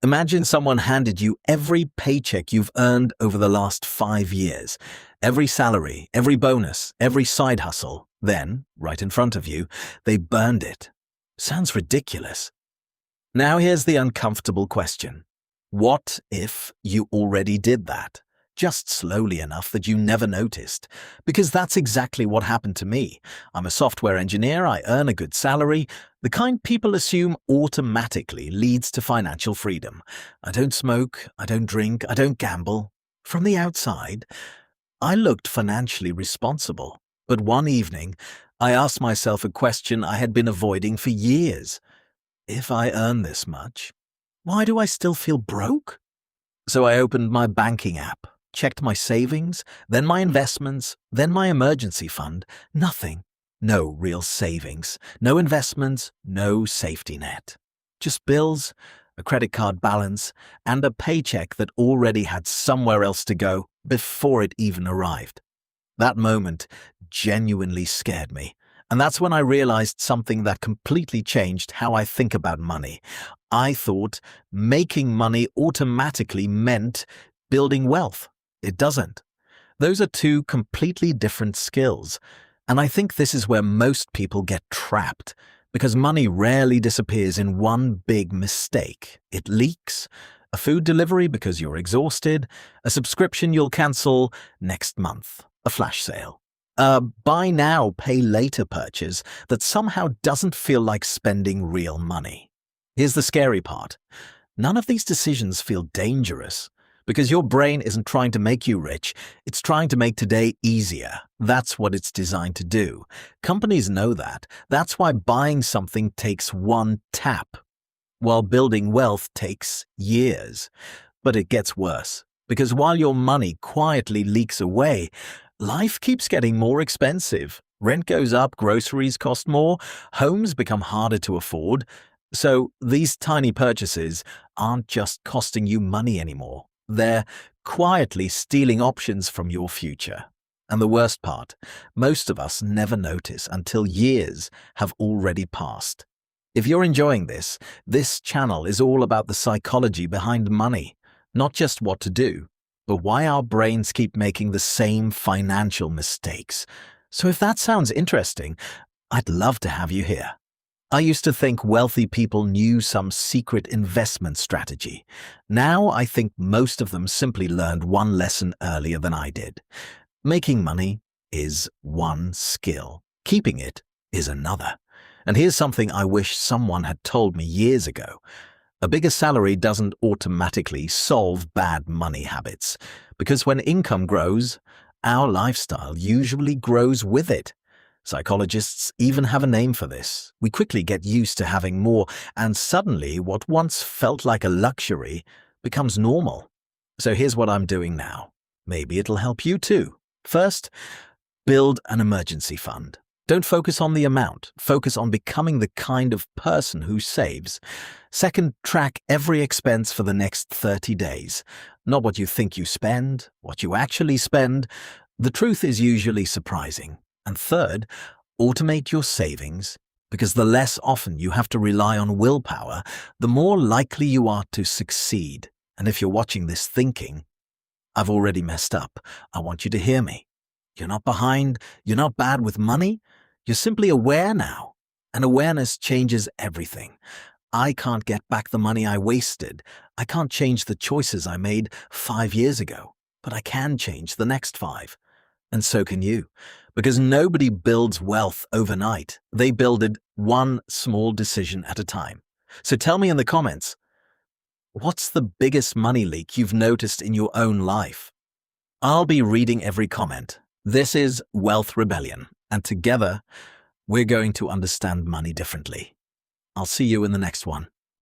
Imagine someone handed you every paycheck you've earned over the last 5 years, every salary, every bonus, every side hustle. Then, right in front of you, they burned it. Sounds ridiculous. Now here's the uncomfortable question. What if you already did that? Just slowly enough that you never noticed. Because that's exactly what happened to me. I'm a software engineer, I earn a good salary, the kind people assume automatically leads to financial freedom. I don't smoke, I don't drink, I don't gamble. From the outside, I looked financially responsible. But one evening, I asked myself a question I had been avoiding for years. If I earn this much, why do I still feel broke? So I opened my banking app, checked my savings, then my investments, then my emergency fund. Nothing. No real savings, no investments, no safety net. Just bills, a credit card balance, and a paycheck that already had somewhere else to go before it even arrived. That moment genuinely scared me. And that's when I realized something that completely changed how I think about money. I thought making money automatically meant building wealth. It doesn't. Those are two completely different skills. And I think this is where most people get trapped, because money rarely disappears in one big mistake. It leaks. A food delivery because you're exhausted, a subscription you'll cancel next month, a flash sale. A buy now, pay later purchase that somehow doesn't feel like spending real money. Here's the scary part. None of these decisions feel dangerous because your brain isn't trying to make you rich. It's trying to make today easier. That's what it's designed to do. Companies know that. That's why buying something takes one tap, while building wealth takes years. But it gets worse because while your money quietly leaks away, life keeps getting more expensive. Rent goes up, groceries cost more, homes become harder to afford. So these tiny purchases aren't just costing you money anymore. They're quietly stealing options from your future. And the worst part, most of us never notice until years have already passed. If you're enjoying this channel is all about the psychology behind money, not just what to do, but why our brains keep making the same financial mistakes. So if that sounds interesting, I'd love to have you here. I used to think wealthy people knew some secret investment strategy. Now I think most of them simply learned one lesson earlier than I did. Making money is one skill. Keeping it is another. And here's something I wish someone had told me years ago. A bigger salary doesn't automatically solve bad money habits, because when income grows, our lifestyle usually grows with it. Psychologists even have a name for this. We quickly get used to having more, and suddenly what once felt like a luxury becomes normal. So here's what I'm doing now. Maybe it'll help you too. First, build an emergency fund. Don't focus on the amount. Focus on becoming the kind of person who saves. Second, track every expense for the next 30 days. Not what you think you spend, what you actually spend. The truth is usually surprising. And third, automate your savings, because the less often you have to rely on willpower, the more likely you are to succeed. And if you're watching this thinking, I've already messed up, I want you to hear me. You're not behind, you're not bad with money, you're simply aware now. And awareness changes everything. I can't get back the money I wasted. I can't change the choices I made 5 years ago, but I can change the next 5. And so can you. Because nobody builds wealth overnight. They build it one small decision at a time. So tell me in the comments, what's the biggest money leak you've noticed in your own life? I'll be reading every comment. This is Wealth Rebellion, and together we're going to understand money differently. I'll see you in the next one.